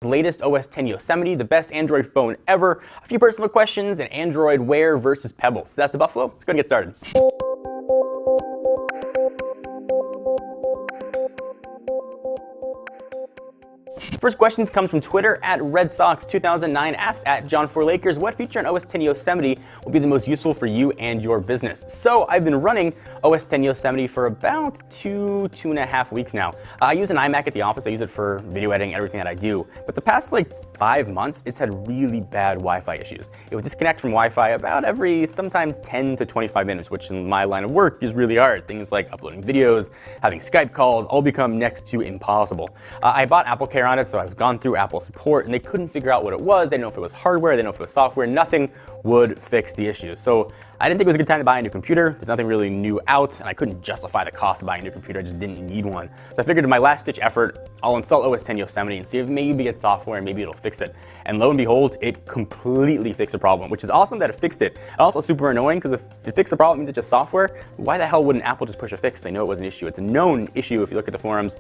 Latest OS 10 Yosemite, the best Android phone ever, a few personal questions, and Android Wear versus Pebble. So that's the Buffalo. Let's go and get started. First questions comes from Twitter at RedSox2009 asks at John4Lakers, what feature in OS 10 Yosemite will be the most useful for you and your business? So I've been running OS 10 Yosemite for about two and a half weeks now. I use an iMac at the office. I use it for video editing, everything that I do. But the past 5 months, it's had really bad Wi-Fi issues. It would disconnect from Wi-Fi about every sometimes 10 to 25 minutes, which in my line of work is really hard. Things like uploading videos, having Skype calls, all become next to impossible. I bought AppleCare on it, so I've gone through Apple support, and they couldn't figure out what it was. They didn't know if it was hardware, they didn't know if it was software. Nothing would fix the issues. So I didn't think it was a good time to buy a new computer. There's nothing really new out, and I couldn't justify the cost of buying a new computer. I just didn't need one. So I figured in my last-ditch effort, I'll install OS 10 Yosemite and see if maybe it's software and maybe it'll fix it. And lo and behold, it completely fixed the problem, which is awesome that it fixed it. And also super annoying, because if it fixed the problem means it's just software, why the hell wouldn't Apple just push a fix? They know it was an issue. It's a known issue if you look at the forums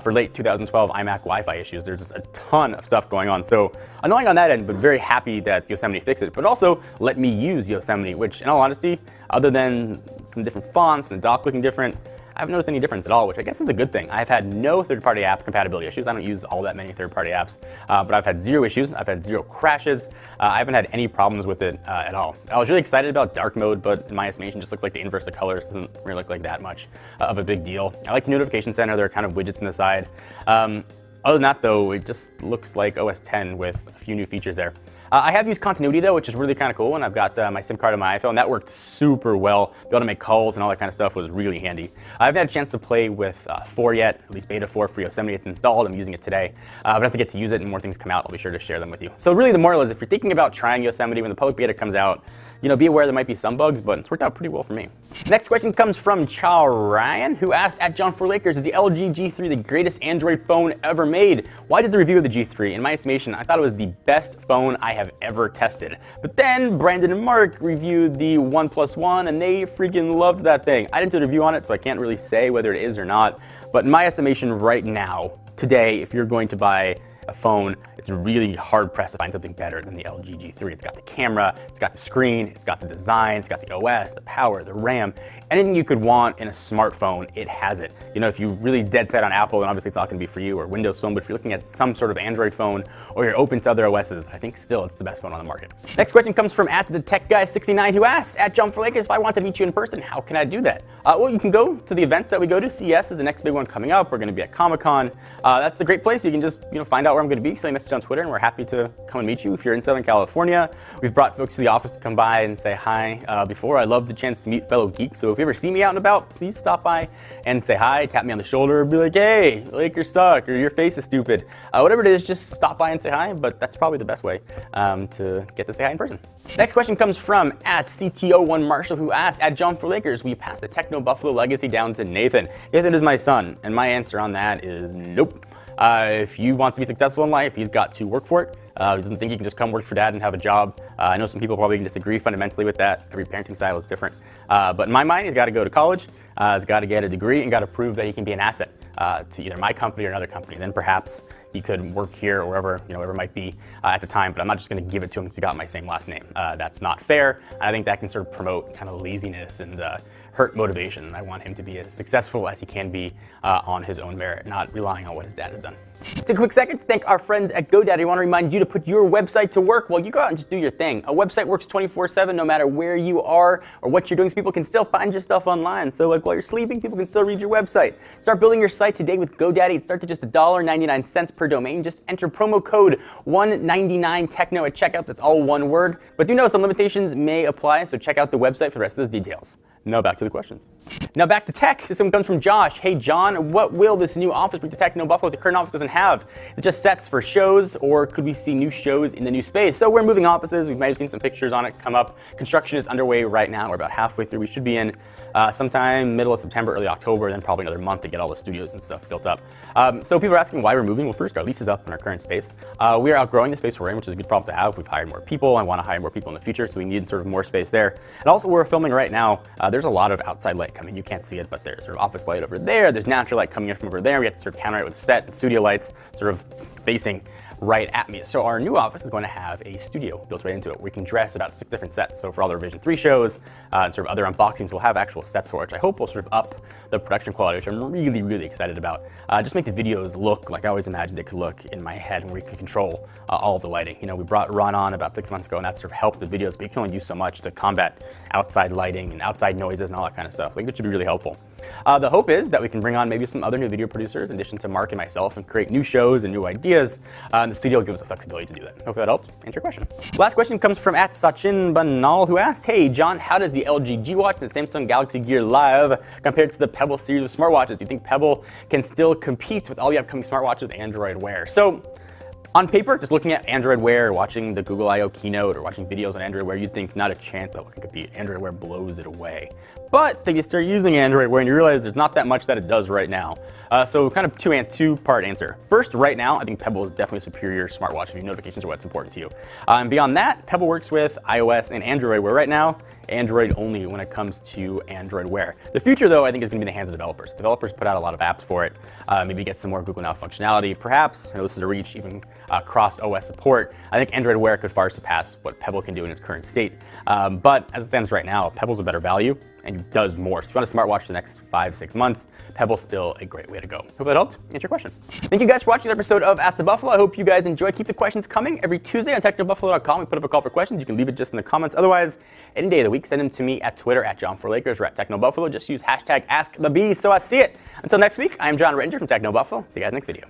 for late 2012 iMac Wi-Fi issues. There's just a ton of stuff going on. So annoying on that end, but very happy that Yosemite fixed it. But also let me use Yosemite, which in all honesty, other than some different fonts and the dock looking different, I haven't noticed any difference at all, which I guess is a good thing. I've had no third-party app compatibility issues. I don't use all that many third-party apps, but I've had zero issues. I've had zero crashes. I haven't had any problems with it at all. I was really excited about dark mode, but in my estimation, it just looks like the inverse of colors. Doesn't really look like that much of a big deal. I like the notification center. There are kind of widgets on the side. Other than that, though, it just looks like OS 10 with a few new features there. I have used continuity though, which is really kind of cool, and I've got my SIM card on my iPhone. That worked super well. Be able to make calls and all that kind of stuff was really handy. I haven't had a chance to play with 4 yet, at least beta 4 for Yosemite. It's installed. I'm using it today. But as I get to use it and more things come out, I'll be sure to share them with you. So really the moral is if you're thinking about trying Yosemite when the public beta comes out, be aware there might be some bugs, but it's worked out pretty well for me. Next question comes from Ryan, who asked at John4Lakers, is the LG G3 the greatest Android phone ever made? Why did the review of the G3? In my estimation, I thought it was the best phone I have ever tested. But then Brandon and Mark reviewed the OnePlus One, and they freaking loved that thing. I didn't do a review on it, so I can't really say whether it is or not. But in my estimation right now, today, if you're going to buy a phone, it's really hard pressed to find something better than the LG G3. It's got the camera, it's got the screen, it's got the design, it's got the OS, the power, the RAM. Anything you could want in a smartphone, it has it. If you're really dead set on Apple, then obviously it's not going to be for you, or Windows Phone, but if you're looking at some sort of Android phone, or you're open to other OSs, I think still it's the best phone on the market. Next question comes from at the Tech Guy 69, who asks, at John4Lakers, if I want to meet you in person, how can I do that? Well, you can go to the events that we go to. CES is the next big one coming up. We're going to be at Comic-Con. That's a great place. You can just find out where I'm going to be. Send a message on Twitter, and we're happy to come and meet you. If you're in Southern California, we've brought folks to the office to come by and say hi before. I love the chance to meet fellow geeks. So if you ever see me out and about, please stop by and say hi, tap me on the shoulder, be like, hey, Lakers suck, or your face is stupid. Whatever it is, just stop by and say hi, but that's probably the best way to get to say hi in person. Next question comes from at CTO1 Marshall, who asked, at John4Lakers, will you pass the Techno Buffalo legacy down to Nathan? Nathan is my son, and my answer on that is nope. If you want to be successful in life, he's got to work for it. He doesn't think he can just come work for dad and have a job. I know some people probably can disagree fundamentally with that. Every parenting style is different. But in my mind, he's got to go to college, he's got to get a degree, and got to prove that he can be an asset to either my company or another company. Then perhaps he could work here or wherever, wherever it might be at the time. But I'm not just going to give it to him because he got my same last name. That's not fair. I think that can sort of promote kind of laziness and hurt motivation. I want him to be as successful as he can be on his own merit, not relying on what his dad has done. Take a quick second to thank our friends at GoDaddy. I want to remind you to put your website to work. Well, you go out and just do your thing. A website works 24/7 no matter where you are or what you're doing, so people can still find your stuff online. So while you're sleeping, people can still read your website. Start building your site today with GoDaddy. It starts at just $1.99 per domain. Just enter promo code 199techno at checkout. That's all one word. But do know some limitations may apply, so check out the website for the rest of those details. Now back to the questions. Now back to tech. This one comes from Josh. Hey John, what will this new office bring to Techno Buffalo that the current office doesn't have? Is it just sets for shows, or could we see new shows in the new space? So we're moving offices. We might have seen some pictures on it come up. Construction is underway right now. We're about halfway through. We should be in sometime middle of September, early October, then probably another month to get all the studios and stuff built up. So people are asking why we're moving. Well, first, our lease is up in our current space. We are outgrowing the space we're in, which is a good problem to have. We've hired more people. I want to hire more people in the future, so we need sort of more space there. And also, we're filming right now. There's a lot of outside light coming. You can't see it, but there's sort of office light over there. There's natural light coming in from over there. We have to sort of counter it with set and studio lights sort of facing right at me. So our new office is going to have a studio built right into it. We can dress about 6 different sets. So for all the Revision 3 shows and sort of other unboxings, we'll have actual sets for it, which I hope will sort of up the production quality, which I'm really, really excited about. Just make the videos look like I always imagined they could look in my head, where we could control all of the lighting. You know, we brought Ron on about 6 months ago, and that sort of helped the videos, but you can only do so much to combat outside lighting and outside noises and all that kind of stuff. So I think it should be really helpful. The hope is that we can bring on maybe some other new video producers in addition to Mark and myself and create new shows and new ideas. And the studio will give us the flexibility to do that. Hopefully that helps answer your question. Last question comes from @Sachin Banal, who asked, hey John, how does the LG G Watch and the Samsung Galaxy Gear Live compare to the Pebble series of smartwatches? Do you think Pebble can still compete with all the upcoming smartwatches with Android Wear? So on paper, just looking at Android Wear, watching the Google I/O keynote, or watching videos on Android Wear, you'd think not a chance Pebble can compete. Android Wear blows it away. But then you start using Android Wear and you realize there's not that much that it does right now. So kind of two-part answer. First, right now, I think Pebble is definitely a superior smartwatch if your notifications are what's important to you. And beyond that, Pebble works with iOS and Android, where right now, Android only when it comes to Android Wear. The future, though, I think is going to be in the hands of developers. Developers put out a lot of apps for it, maybe get some more Google Now functionality. Perhaps, this is a reach, even cross OS support. I think Android Wear could far surpass what Pebble can do in its current state. But as it stands right now, Pebble's a better value and does more. So if you want a smartwatch for the next 5-6 months, Pebble's still a great way to go. Hope that helped answer your question. Thank you guys for watching the episode of Ask the Buffalo. I hope you guys enjoyed. Keep the questions coming. Every Tuesday on technobuffalo.com, we put up a call for questions. You can leave it just in the comments. Otherwise, any day of the week, send them to me at Twitter @John4Lakers or @TechnoBuffalo. Just use hashtag AskTheBee so I see it. Until next week, I'm John Rettinger from TechnoBuffalo. See you guys next video.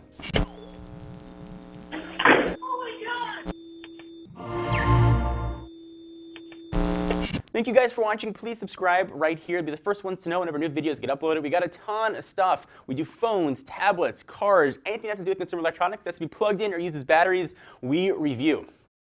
Thank you guys for watching. Please subscribe right here. Be the first ones to know whenever new videos get uploaded. We got a ton of stuff. We do phones, tablets, cars, anything that has to do with consumer electronics that's to be plugged in or uses batteries, we review.